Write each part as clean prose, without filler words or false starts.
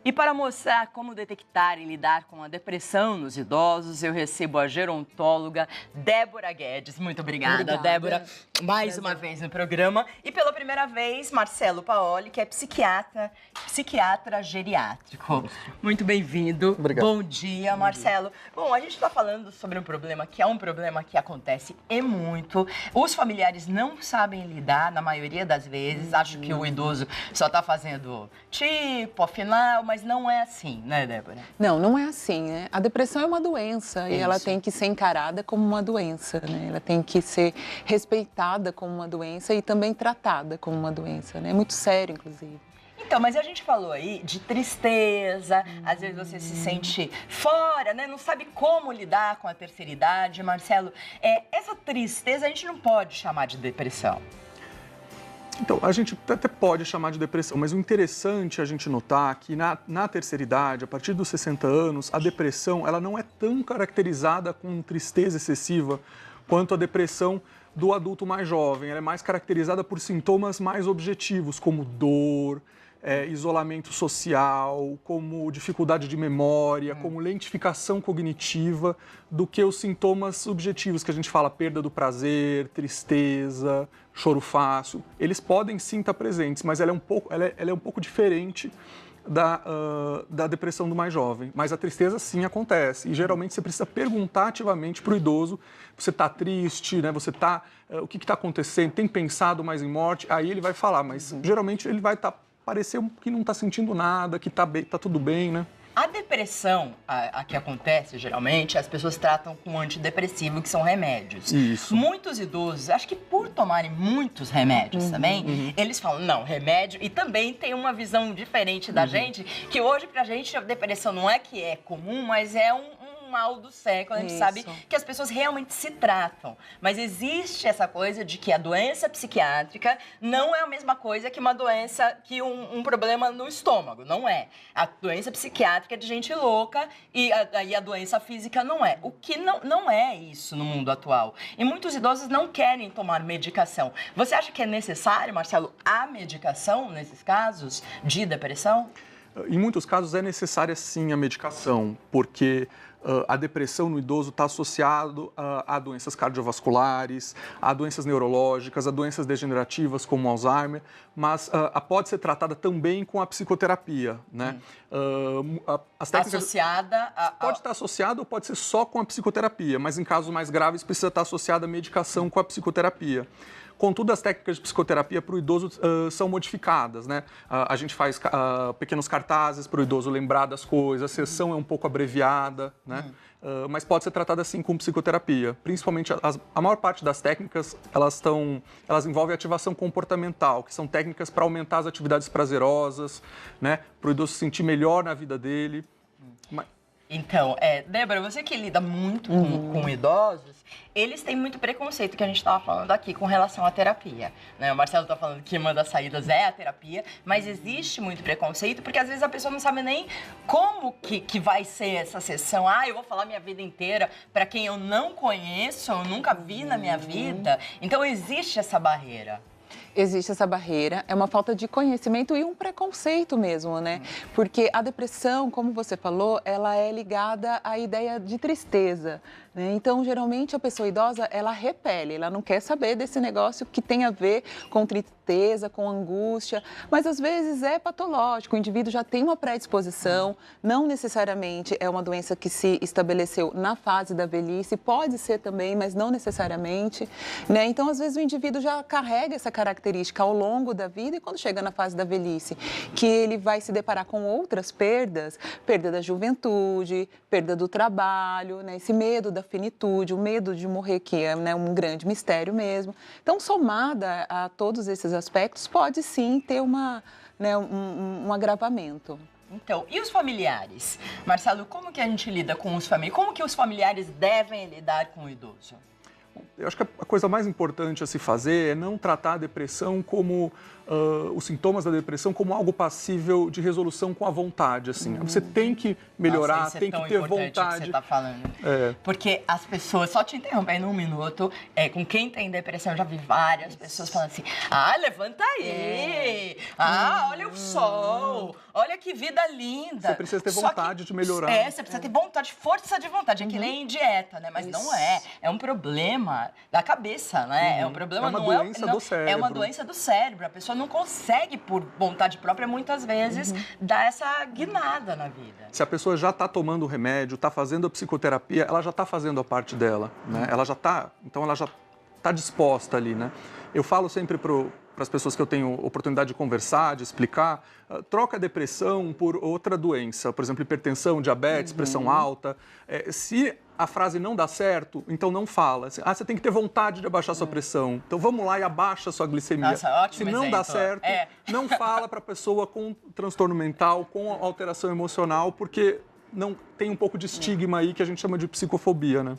E para mostrar como detectar e lidar com a depressão nos idosos, eu recebo a gerontóloga Débora Guedes. Muito obrigada, Débora, mais uma vez no programa. E pela primeira vez, Marcelo Paoli, que é psiquiatra geriátrico. Muito bem-vindo. Obrigado. Bom dia, Marcelo. Bom, a gente está falando sobre um problema que é um problema que acontece e muito. Os familiares não sabem lidar, na maioria das vezes. Acho que o idoso só está fazendo tipo, afinal, mas não é assim, né, Débora? Não, não é assim, né? A depressão é uma doença e ela tem que ser encarada como uma doença, né? Ela tem que ser respeitada como uma doença e também tratada como uma doença, né? É muito sério, inclusive. Então, mas a gente falou aí de tristeza, às vezes você se sente fora, né? Não sabe como lidar com a terceira idade, Marcelo. Essa tristeza a gente não pode chamar de depressão. Então, a gente até pode chamar de depressão, mas o interessante é a gente notar que na terceira idade, a partir dos 60 anos, a depressão ela não é tão caracterizada com tristeza excessiva quanto a depressão do adulto mais jovem. Ela é mais caracterizada por sintomas mais objetivos, como dor, isolamento social, como dificuldade de memória, como lentificação cognitiva, do que os sintomas subjetivos que a gente fala, perda do prazer, tristeza, choro fácil. Eles podem sim estar presentes, mas ela é um pouco diferente da depressão do mais jovem. Mas a tristeza sim acontece. E geralmente você precisa perguntar ativamente para o idoso: você está triste, né? O que está acontecendo? Tem pensado mais em morte? Aí ele vai falar, mas geralmente ele vai parecer que não está sentindo nada, que está tudo bem, né? A depressão, a que acontece geralmente, as pessoas tratam com antidepressivo, que são remédios. Isso. Muitos idosos, acho que por tomarem muitos remédios também, eles falam, não, remédio, e também tem uma visão diferente da gente, que hoje pra gente a depressão não é que é comum, mas é um mal do século, a gente sabe que as pessoas realmente se tratam. Mas existe essa coisa de que a doença psiquiátrica não é a mesma coisa que uma doença, que um problema no estômago, não é. A doença psiquiátrica é de gente louca e a doença física não é. O que não é isso no mundo atual. E muitos idosos não querem tomar medicação. Você acha que é necessário, Marcelo, a medicação nesses casos de depressão? Em muitos casos é necessária sim a medicação, porque a depressão no idoso está associado a doenças cardiovasculares, a doenças neurológicas, a doenças degenerativas como Alzheimer, mas pode ser tratada também com a psicoterapia, né? As técnicas... Pode estar associada ou pode ser só com a psicoterapia, mas em casos mais graves precisa estar associada a medicação com a psicoterapia. Contudo, as técnicas de psicoterapia para o idoso são modificadas, né? A gente faz pequenos cartazes para o idoso lembrar das coisas, a sessão é um pouco abreviada, né? Mas pode ser tratada assim com psicoterapia. Principalmente, a maior parte das técnicas, elas envolvem ativação comportamental, que são técnicas para aumentar as atividades prazerosas, né? Para o idoso se sentir melhor na vida dele. Então, Débora, você que lida muito com idosos, eles têm muito preconceito, que a gente estava falando aqui, com relação à terapia, né? O Marcelo está falando que uma das saídas é a terapia, mas existe muito preconceito, porque às vezes a pessoa não sabe nem como que vai ser essa sessão. Eu vou falar minha vida inteira para quem eu não conheço, eu nunca vi na minha vida. Então, existe essa barreira. Existe essa barreira, é uma falta de conhecimento e um preconceito mesmo, né? Porque a depressão, como você falou, ela é ligada à ideia de tristeza, né? Então, geralmente, a pessoa idosa, ela repele, ela não quer saber desse negócio que tem a ver com tristeza, com angústia, mas às vezes é patológico, o indivíduo já tem uma predisposição, não necessariamente é uma doença que se estabeleceu na fase da velhice, pode ser também, mas não necessariamente, né? Então, às vezes, o indivíduo já carrega essa característica ao longo da vida e quando chega na fase da velhice, que ele vai se deparar com outras perdas, perda da juventude, perda do trabalho, né? Esse medo da finitude, o medo de morrer, que é, né, um grande mistério mesmo. Então, somada a todos esses aspectos, pode sim ter um agravamento. Então, e os familiares? Marcelo, como que a gente lida com os familiares? Como que os familiares devem lidar com o idoso? Eu acho que a coisa mais importante a se fazer é não tratar a depressão como os sintomas da depressão como algo passível de resolução com a vontade, assim. Você tem que melhorar, Nossa, tem que ter vontade. Que você tá falando. Porque as pessoas, só te interrompendo um minuto, com quem tem depressão, eu já vi várias pessoas falando assim, levanta aí, olha o sol, olha que vida linda. Você precisa ter vontade de melhorar. Você precisa ter vontade, força de vontade, é que nem dieta, né? Mas não é um problema da cabeça, né? É um problema, uma doença do cérebro. É uma doença do cérebro, a pessoa não consegue, por vontade própria, muitas vezes, dar essa guinada na vida. Se a pessoa já está tomando o remédio, está fazendo a psicoterapia, ela já está fazendo a parte dela, né? Ela já está disposta ali, né? Eu falo sempre para as pessoas que eu tenho oportunidade de conversar, de explicar, troca a depressão por outra doença, por exemplo, hipertensão, diabetes, pressão alta. Se a frase não dá certo, então não fala. Você tem que ter vontade de abaixar sua pressão. Então vamos lá e abaixa a sua glicemia. Nossa, ótimo Se não exemplo. dá certo, não fala para a pessoa com transtorno mental, com alteração emocional, porque não tem um pouco de estigma aí que a gente chama de psicofobia, né?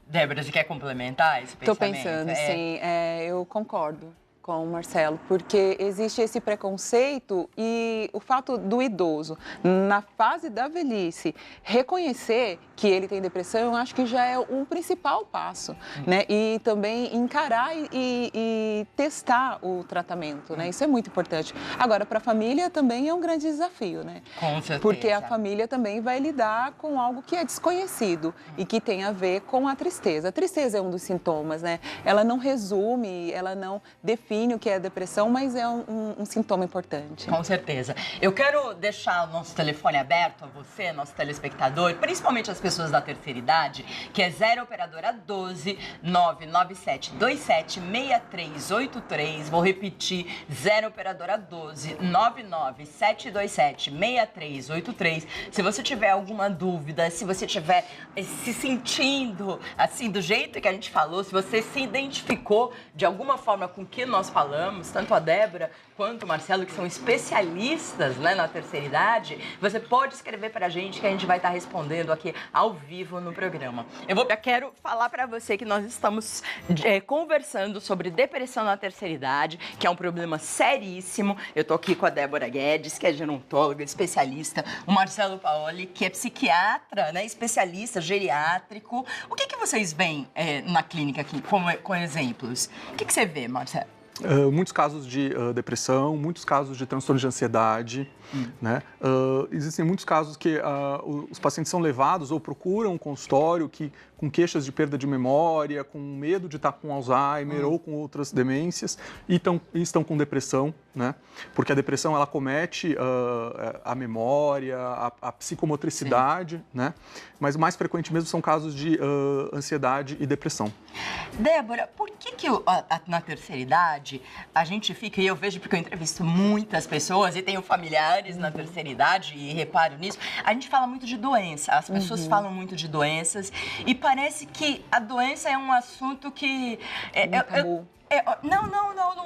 Débora, você quer complementar esse pensamento? Estou pensando, sim. Eu concordo com o Marcelo, porque existe esse preconceito e o fato do idoso, na fase da velhice, reconhecer que ele tem depressão, eu acho que já é um principal passo, né? E também encarar e testar o tratamento, né? Isso é muito importante. Agora, para a família também é um grande desafio, né? Com certeza. Porque a família também vai lidar com algo que é desconhecido e que tem a ver com a tristeza. A tristeza é um dos sintomas, né? Ela não resume, ela não define o que é a depressão, mas é um sintoma importante. Com certeza. Eu quero deixar o nosso telefone aberto a você, nosso telespectador, principalmente as pessoas da terceira idade, que é 0 operadora 12 997 27 6383. Vou repetir, 0 operadora 12 997 27 6383. Se você tiver alguma dúvida, se você tiver se sentindo assim do jeito que a gente falou, se você se identificou de alguma forma com o que nós falamos, tanto a Débora quanto o Marcelo, que são especialistas, né, na terceira idade, você pode escrever para a gente que a gente vai estar respondendo aqui ao vivo no programa. Eu quero falar para você que nós estamos conversando sobre depressão na terceira idade, que é um problema seríssimo. Eu estou aqui com a Débora Guedes, que é gerontóloga, especialista, o Marcelo Paoli, que é psiquiatra, né, especialista, geriátrico. O que vocês veem na clínica aqui com exemplos? O que você vê, Marcelo? Muitos casos de depressão, muitos casos de transtorno de ansiedade, né? Existem muitos casos que os pacientes são levados ou procuram um consultório com queixas de perda de memória, com medo de estar com Alzheimer ou com outras demências e estão com depressão, né? Porque a depressão ela comete a memória, a psicomotricidade, né? Mas o mais frequente mesmo são casos de ansiedade e depressão. Débora, por que na terceira idade a gente fica, e eu vejo porque eu entrevisto muitas pessoas e tenho familiares na terceira idade e reparo nisso, a gente fala muito de doença, as pessoas falam muito de doenças e parece que a doença é um assunto que... Não,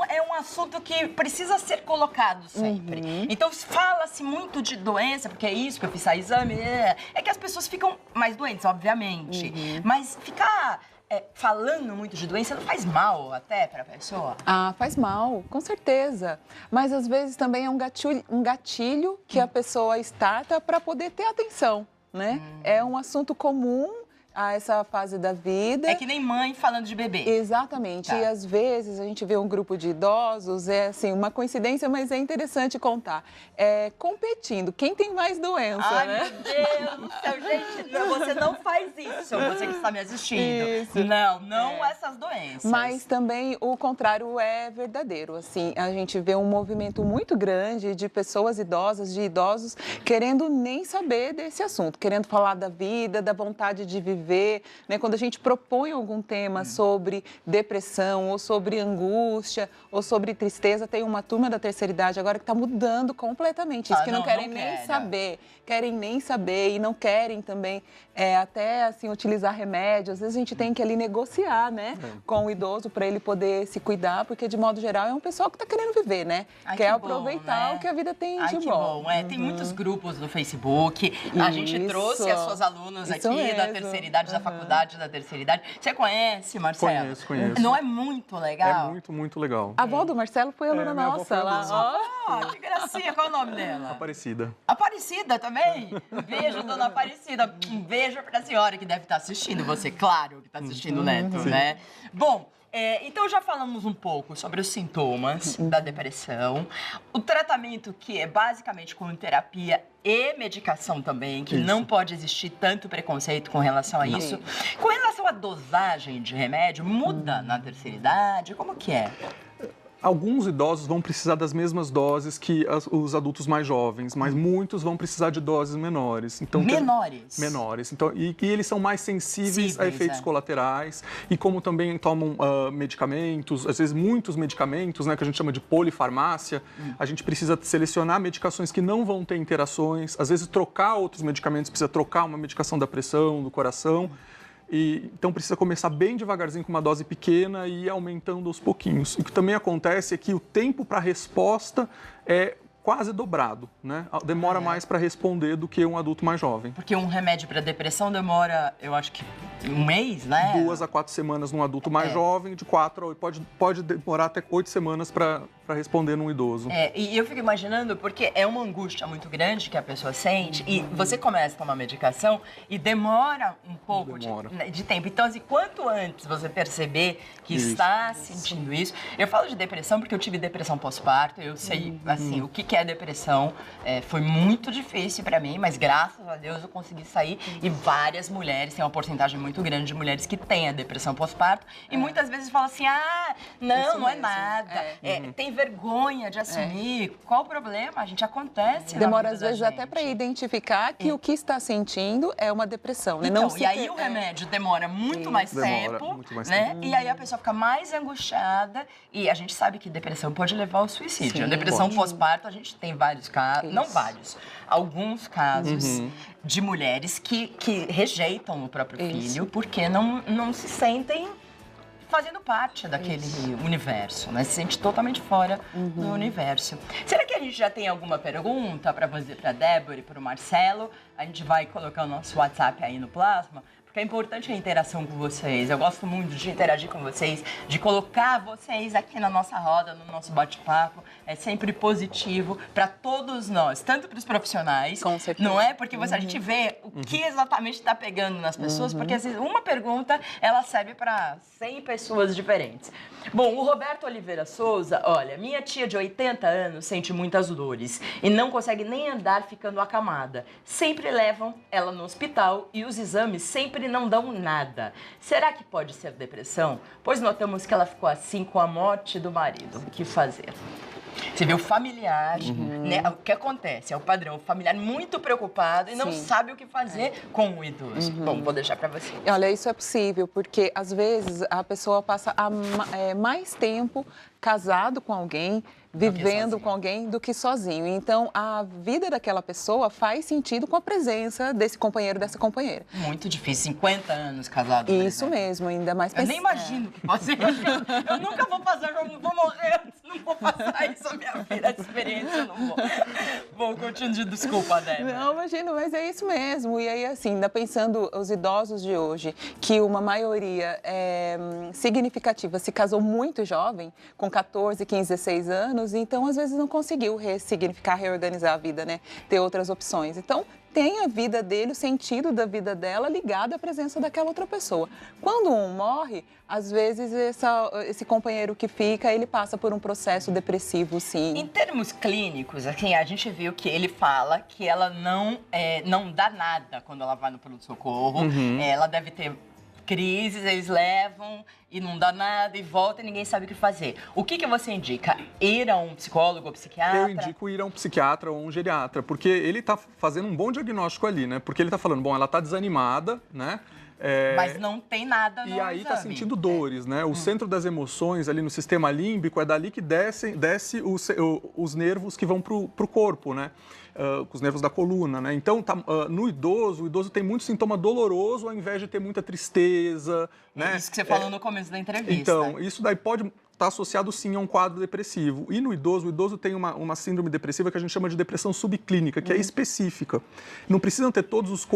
é um assunto que precisa ser colocado sempre. Então, fala-se muito de doença, porque é isso que eu fiz a exame, é que as pessoas ficam mais doentes, obviamente, mas ficar... falando muito de doença não faz mal até para a pessoa? Faz mal, com certeza. Mas às vezes também é um gatilho que a pessoa starta para poder ter atenção, né? É um assunto comum a essa fase da vida. É que nem mãe falando de bebê. Exatamente. Tá. E às vezes a gente vê um grupo de idosos, é assim, uma coincidência, mas é interessante contar. Competindo, quem tem mais doença, né? Meu Deus do céu, gente, não, você não faz isso, você que está me assistindo. Isso. Não essas doenças. Mas também o contrário é verdadeiro, assim, a gente vê um movimento muito grande de pessoas idosas, de idosos, querendo nem saber desse assunto, querendo falar da vida, da vontade de viver, né? Quando a gente propõe algum tema sobre depressão, ou sobre angústia, ou sobre tristeza, tem uma turma da terceira idade agora que está mudando completamente isso, que não querem nem saber e não querem também até assim utilizar remédios. Às vezes a gente tem que ali negociar, né, com o idoso para ele poder se cuidar, porque de modo geral é um pessoal que está querendo viver, né? Quer aproveitar o que a vida tem de bom. Tem muitos grupos no Facebook. A gente trouxe as suas alunas aqui da terceira idade idade, da faculdade da terceira idade. Você conhece, Marcelo? Conheço. Não é muito legal? É muito, muito legal. A avó do Marcelo foi aluna minha avó nossa foi lá. aluna. Ó. Que gracinha, qual é o nome dela? Aparecida. Aparecida também? Beijo, dona Aparecida. Um beijo pra senhora que deve estar assistindo. Você, claro, que está assistindo o Neto, né? Bom, então já falamos um pouco sobre os sintomas da depressão. O tratamento que é basicamente com terapia e medicação também, que não pode existir tanto preconceito com relação a isso. Com relação à dosagem de remédio, muda na terceira idade? Como que é? Alguns idosos vão precisar das mesmas doses que os adultos mais jovens, mas muitos vão precisar de doses menores. Então, Menores? Menores. Então, e que eles são mais sensíveis a efeitos colaterais e como também tomam medicamentos, às vezes muitos medicamentos, né, que a gente chama de polifarmácia, a gente precisa selecionar medicações que não vão ter interações, às vezes trocar outros medicamentos, precisa trocar uma medicação da pressão, do coração. Então precisa começar bem devagarzinho com uma dose pequena e ir aumentando aos pouquinhos. O que também acontece é que o tempo para resposta é quase dobrado, né? Demora mais para responder do que um adulto mais jovem. Porque um remédio para depressão demora, eu acho que um mês, né? 2 a 4 semanas num adulto mais jovem, de 4 a 8, pode demorar até 8 semanas para responder num idoso. E eu fico imaginando, porque é uma angústia muito grande que a pessoa sente, e você começa a tomar medicação e demora um pouco de tempo. Então, assim, quanto antes você perceber que está sentindo isso... Eu falo de depressão porque eu tive depressão pós-parto, eu sei, assim, o que é depressão. Foi muito difícil para mim, mas graças a Deus eu consegui sair. E várias mulheres, tem uma porcentagem muito grande de mulheres que têm a depressão pós-parto, e muitas vezes falam assim, não é nada, tem vergonha de assumir. Qual o problema? A gente acontece. Demora às vezes até para identificar que o que está sentindo é uma depressão, né? Então, e aí o remédio demora muito mais tempo, né? E aí a pessoa fica mais angustiada, e a gente sabe que depressão pode levar ao suicídio. A depressão pós-parto, a gente tem vários casos, não vários, alguns casos de mulheres que rejeitam o próprio filho porque não se sentem fazendo parte daquele universo, né? Se sente totalmente fora do universo. Será que a gente já tem alguma pergunta para fazer para a Débora e para o Marcelo? A gente vai colocar o nosso WhatsApp aí no Plasma, porque é importante a interação com vocês. Eu gosto muito de interagir com vocês, de colocar vocês aqui na nossa roda, no nosso bate-papo. É sempre positivo para todos nós, tanto para os profissionais, com certeza, não é? Porque a gente vê o que exatamente está pegando nas pessoas, porque às vezes uma pergunta, ela serve para 100 pessoas diferentes. Bom, o Roberto Oliveira Souza, olha, minha tia de 80 anos sente muitas dores e não consegue nem andar ficando acamada. Sempre levam ela no hospital e os exames sempre não dão nada. Será que pode ser depressão? Pois notamos que ela ficou assim com a morte do marido. O que fazer? Você vê o familiar, né? O que acontece? É o padrão, o familiar muito preocupado e não sabe o que fazer com o idoso. Bom, vou deixar para você. Olha, isso é possível, porque às vezes a pessoa passa mais tempo casado com alguém, vivendo com alguém, do que sozinho. Então, a vida daquela pessoa faz sentido com a presença desse companheiro, dessa companheira. Muito difícil, 50 anos casado. Isso mesmo, ainda mais... Eu nem imagino que pode ser. Eu nunca vou passar, eu vou morrer antes, não vou passar isso a minha vida, essa experiência eu não vou. Bom, continue, desculpa, Débora. Não, imagino, mas é isso mesmo. E aí, assim, ainda pensando os idosos de hoje, que uma maioria significativa se casou muito jovem, com 14, 15, 16 anos, então às vezes não conseguiu ressignificar, reorganizar a vida, né? Ter outras opções. Então, tem a vida dele, o sentido da vida dela ligado à presença daquela outra pessoa. Quando um morre, às vezes esse companheiro que fica, ele passa por um processo depressivo, sim. Em termos clínicos, assim, a gente viu que ele fala que ela não dá nada quando ela vai no pronto-socorro. Ela deve ter crises, eles levam e não dá nada e volta e ninguém sabe o que fazer. O que você indica? Ir a um psicólogo ou psiquiatra? Eu indico ir a um psiquiatra ou um geriatra, porque ele está fazendo um bom diagnóstico ali, né? Porque ele está falando, bom, ela está desanimada, né? Mas não tem nada no exame. E aí está exame. sentindo dores, né? O centro das emoções ali no sistema límbico é dali que desce os nervos que vão para o corpo, né? Os nervos da coluna, né? Então, no idoso, o idoso tem muito sintoma doloroso ao invés de ter muita tristeza, né? Isso que você falou no começo da entrevista. Então, isso daí pode está associado sim a um quadro depressivo. E no idoso, o idoso tem uma síndrome depressiva que a gente chama de depressão subclínica, que é específica. Não precisam ter todos os...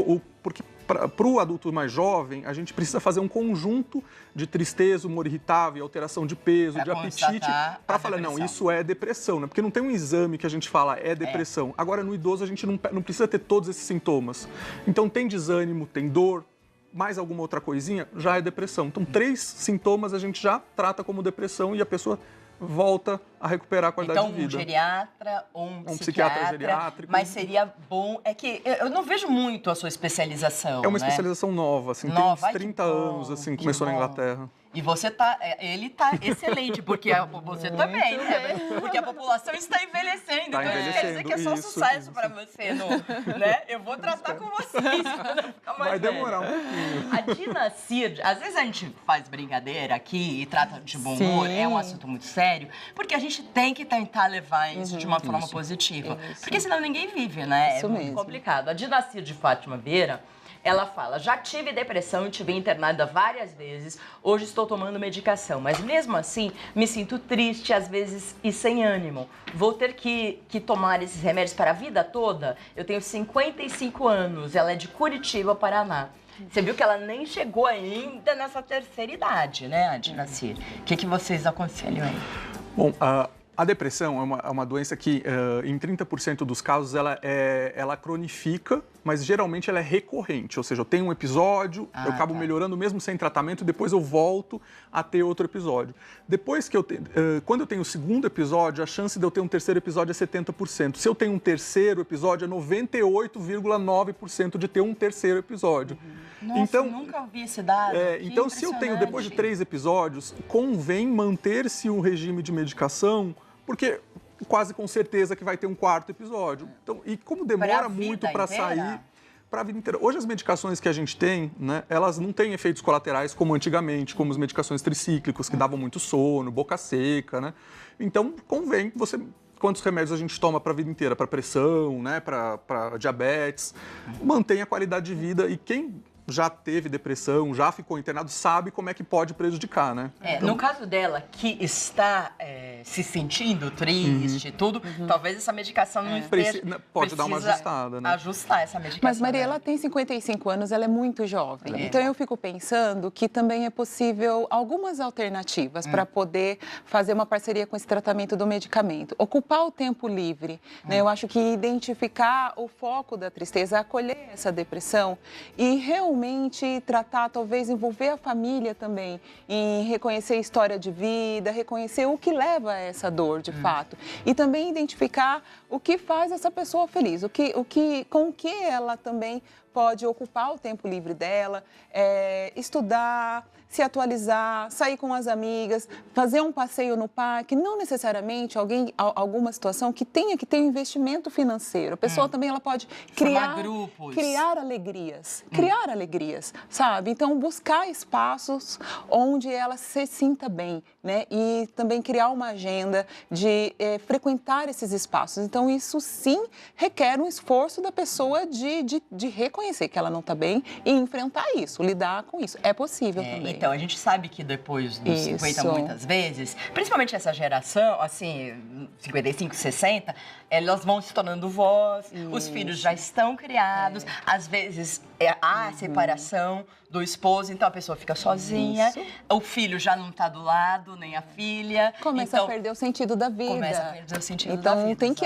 Porque para o adulto mais jovem, a gente precisa fazer um conjunto de tristeza, humor irritável, alteração de peso, de apetite, para falar, não, isso é depressão, né? Porque não tem um exame que a gente fala, é depressão. Agora, no idoso, a gente não precisa ter todos esses sintomas. Então, tem desânimo, tem dor, mais alguma outra coisinha, já é depressão. Então, 3 sintomas a gente já trata como depressão e a pessoa volta a recuperar a qualidade de vida. Então, um geriatra ou um psiquiatra geriátrico. Mas seria bom... É que eu não vejo muito a sua especialização, É uma né? especialização nova, assim, tem uns 30 anos, assim, começou na Inglaterra. E você ele tá excelente, porque você também, né? Porque a população está envelhecendo, então isso quer dizer que é só sucesso para você, né? Eu vou tratar com vocês quando eu ficar mais Vai velha. demorar um pouquinho. A Dina Cid, às vezes a gente faz brincadeira aqui e trata de bom humor, é um assunto muito sério, porque a gente tem que tentar levar isso de uma forma positiva. Porque senão ninguém vive, né? Isso é muito mesmo. complicado. A Dina Cid de Fátima Vieira, ela fala, já tive depressão e tive internada várias vezes, hoje estou tomando medicação, mas mesmo assim me sinto triste às vezes e sem ânimo. Vou ter que tomar esses remédios para a vida toda? Eu tenho 55 anos, ela é de Curitiba, Paraná. Você viu que ela nem chegou ainda nessa terceira idade, né, a Dina Cid? O que vocês aconselham aí? Bom, a depressão é uma doença que, em 30% dos casos, ela cronifica, mas geralmente ela é recorrente. Ou seja, eu tenho um episódio, eu acabo melhorando mesmo sem tratamento, depois eu volto a ter outro episódio. Depois que quando eu tenho o segundo episódio, a chance de eu ter um terceiro episódio é 70%. Se eu tenho um terceiro episódio, é 98,9% de ter um terceiro episódio. Nossa, então, eu nunca vi esse dado. Então, se eu tenho, depois de 3 episódios, convém manter-se um regime de medicação, porque quase com certeza que vai ter um 4º episódio. Então, e como demora muito para sair, para a vida inteira. Hoje as medicações que a gente tem, né, elas não têm efeitos colaterais como antigamente, como as medicações tricíclicas, que davam muito sono, boca seca, né? Então, convém você... Quantos remédios a gente toma para a vida inteira? Para pressão, né? Para diabetes. Mantenha a qualidade de vida e quem já teve depressão, já ficou internado, sabe como é que pode prejudicar, né? Então... No caso dela, que está se sentindo triste e tudo, talvez essa medicação não esteja... Pode dar uma ajustada, né? Ajustar essa medicação. Mas, Maria, ela tem 55 anos, ela é muito jovem. Então, eu fico pensando que também é possível algumas alternativas para poder fazer uma parceria com esse tratamento do medicamento. Ocupar o tempo livre, né? Eu acho que identificar o foco da tristeza, acolher essa depressão e realmente tratar, talvez envolver a família também em reconhecer a história de vida, reconhecer o que leva a essa dor de fato e também identificar o que faz essa pessoa feliz, com o que ela também pode ocupar o tempo livre dela, estudar, se atualizar, sair com as amigas, fazer um passeio no parque, não necessariamente alguma situação que tenha que ter um investimento financeiro. A pessoa também ela pode criar alegrias, sabe? Então, buscar espaços onde ela se sinta bem, né? E também criar uma agenda de frequentar esses espaços. Então, isso sim requer um esforço da pessoa de reconhecer que ela não está bem e enfrentar isso, lidar com isso. É possível também. Então, a gente sabe que depois dos 50, muitas vezes, principalmente essa geração, assim, 55, 60, elas vão se tornando vós, os filhos já estão criados, às vezes há a separação do esposo, então a pessoa fica sozinha, o filho já não está do lado, nem a filha. Começa a perder o sentido da vida. Começa a perder o sentido da vida. Então, tem que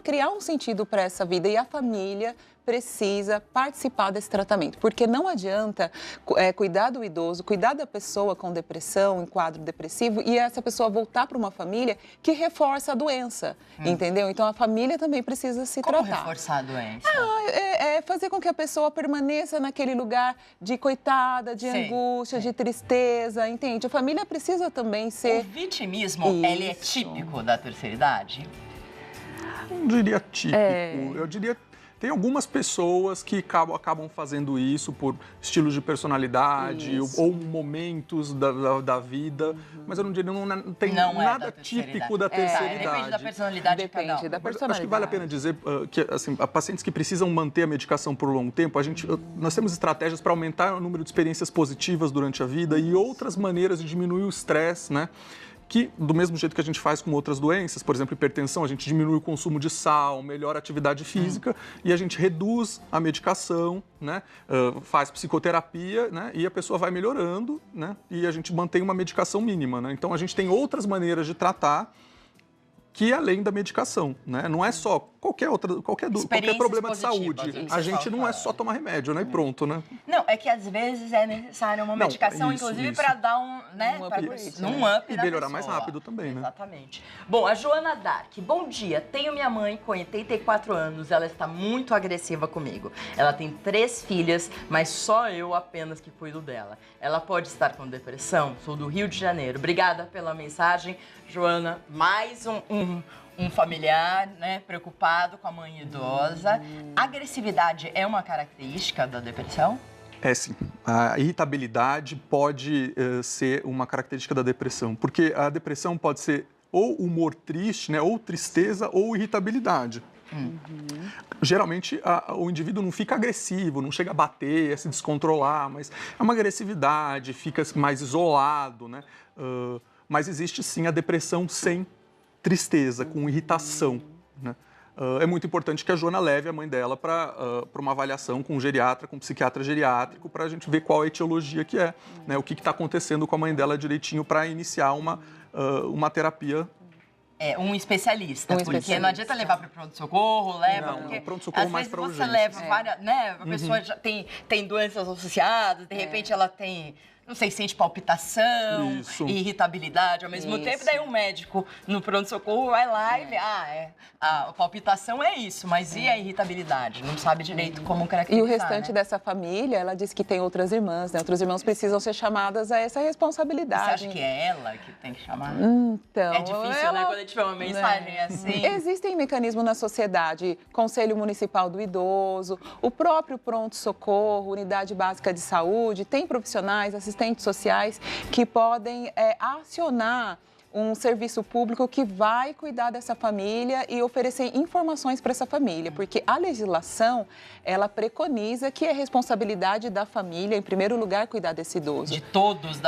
criar um sentido para essa vida e a família precisa participar desse tratamento, porque não adianta cuidar do idoso, cuidar da pessoa com depressão, em quadro depressivo, e essa pessoa voltar para uma família que reforça a doença, entendeu? Então, a família também precisa se tratar. Como reforçar a doença? Fazer com que a pessoa permaneça naquele lugar de coitada, de angústia, de tristeza, entende? A família precisa também ser... O vitimismo, ele é típico da terceira idade? Não diria típico, eu diria... Tem algumas pessoas que acabam fazendo isso por estilos de personalidade ou momentos da vida, mas eu não diria, não tem nada típico da terceira idade. Depende da personalidade de cada um. Acho que vale a pena dizer que assim, pacientes que precisam manter a medicação por um longo tempo, nós temos estratégias para aumentar o número de experiências positivas durante a vida e outras maneiras de diminuir o estresse, né? que, do mesmo jeito que a gente faz com outras doenças, por exemplo, hipertensão, a gente diminui o consumo de sal, melhora a atividade física e a gente reduz a medicação, né? Faz psicoterapia, né? E a pessoa vai melhorando, né? E a gente mantém uma medicação mínima, né? Então, a gente tem outras maneiras de tratar que além da medicação, né? Não é só qualquer problema de saúde. A gente não é só tomar remédio, né? E pronto, né? Não, é que às vezes é necessária uma medicação, inclusive, para dar um up e melhorar mais rápido também, né? Exatamente. Bom, a Joana Dark. Bom dia, tenho minha mãe com 84 anos, ela está muito agressiva comigo. Ela tem 3 filhas, mas só eu apenas que cuido dela. Ela pode estar com depressão? Sou do Rio de Janeiro. Obrigada pela mensagem, Joana. Mais um familiar, né, preocupado com a mãe idosa. Agressividade é uma característica da depressão? É sim. A irritabilidade pode ser uma característica da depressão, porque a depressão pode ser ou humor triste, né, ou tristeza, ou irritabilidade. Geralmente, o indivíduo não fica agressivo, não chega a bater, a se descontrolar, mas é uma agressividade, fica mais isolado, né? Mas existe sim a depressão sem tristeza, com irritação, né? É muito importante que a Joana leve a mãe dela para uma avaliação com um geriatra, com um psiquiatra geriátrico, para a gente ver qual a etiologia que é, né? O que está acontecendo com a mãe dela direitinho para iniciar uma terapia. Um especialista, porque não adianta levar para o pronto-socorro, porque pronto-socorro mais para urgência. Às vezes você leva várias, né? A pessoa já tem doenças associadas, de repente ela tem, não sei, sente palpitação, irritabilidade ao mesmo tempo, daí um médico no pronto-socorro vai lá e vê, a palpitação é isso, mas e a irritabilidade? Não sabe direito como caracterizar. E o restante dessa família, ela disse que tem outras irmãs, né? Outros irmãos precisam ser chamadas a essa responsabilidade. Você acha que é ela que tem que chamar? Então, é difícil, né? Quando a gente vê uma mensagem assim. Existem mecanismos na sociedade, Conselho Municipal do Idoso, o próprio pronto-socorro, Unidade Básica de Saúde, tem profissionais, assistentes sociais que podem acionar um serviço público que vai cuidar dessa família e oferecer informações para essa família, porque a legislação, ela preconiza que é responsabilidade da família, em primeiro lugar, cuidar desse idoso. De todos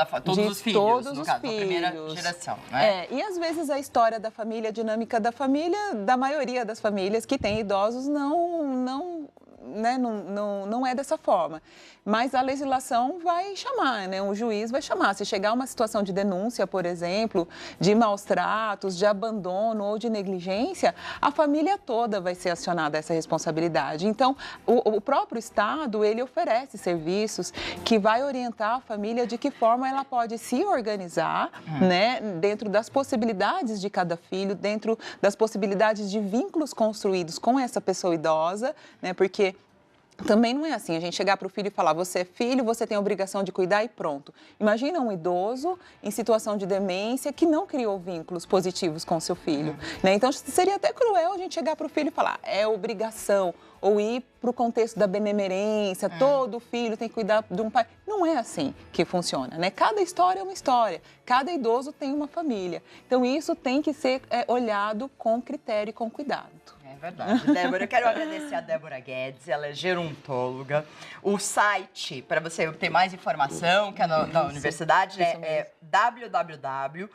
os filhos, todos no os caso, filhos. da primeira geração, né? E às vezes a história da família, a dinâmica da família, da maioria das famílias que têm idosos, não é dessa forma. Mas a legislação vai chamar, né? O juiz vai chamar. Se chegar uma situação de denúncia, por exemplo, de maus tratos, de abandono ou de negligência, a família toda vai ser acionada a essa responsabilidade. Então, o próprio Estado, ele oferece serviços que vai orientar a família de que forma ela pode se organizar, né? Dentro das possibilidades de cada filho, dentro das possibilidades de vínculos construídos com essa pessoa idosa, né? Porque também não é assim, a gente chegar para o filho e falar, você é filho, você tem a obrigação de cuidar e pronto. Imagina um idoso em situação de demência que não criou vínculos positivos com seu filho, né? Então, seria até cruel a gente chegar para o filho e falar, é obrigação, ou ir para o contexto da benemerência, todo filho tem que cuidar de um pai. Não é assim que funciona, né? Cada história é uma história, cada idoso tem uma família. Então, isso tem que ser olhado com critério e com cuidado. É verdade. Débora, eu quero agradecer a Débora Guedes, ela é gerontóloga. O site, para você obter mais informação, que é da universidade, é www.univap.br.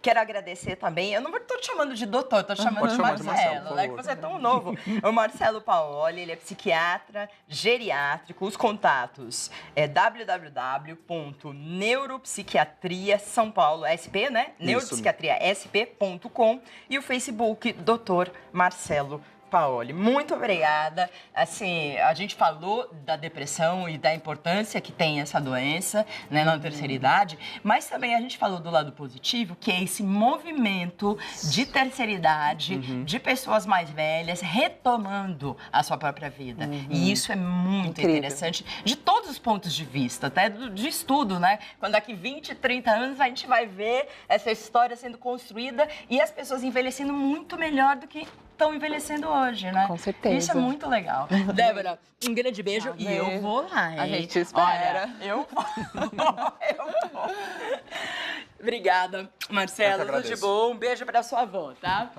Quero agradecer também, eu não estou te chamando de doutor, estou te chamando de Marcelo, né? Que você é tão novo. O Marcelo Paoli, ele é psiquiatra geriátrico. Os contatos é www.neuropsiquiatria São Paulo, SP, né? neuropsiquiatriasp.com e o Facebook, Dr. Marcelo Paoli. Muito obrigada. Assim, a gente falou da depressão e da importância que tem essa doença, né, na terceira idade, mas também a gente falou do lado positivo, que é esse movimento de terceira idade, de pessoas mais velhas retomando a sua própria vida. E isso é muito interessante de todos os pontos de vista, até de estudo, né? Quando daqui 20, 30 anos a gente vai ver essa história sendo construída e as pessoas envelhecendo muito melhor do que estão envelhecendo hoje, né? Com certeza. Isso é muito legal. Débora, um grande beijo e eu vou lá, hein? A gente espera. Olha, eu vou. Obrigada, Marcelo. Tudo de bom. Um beijo para sua avó, tá?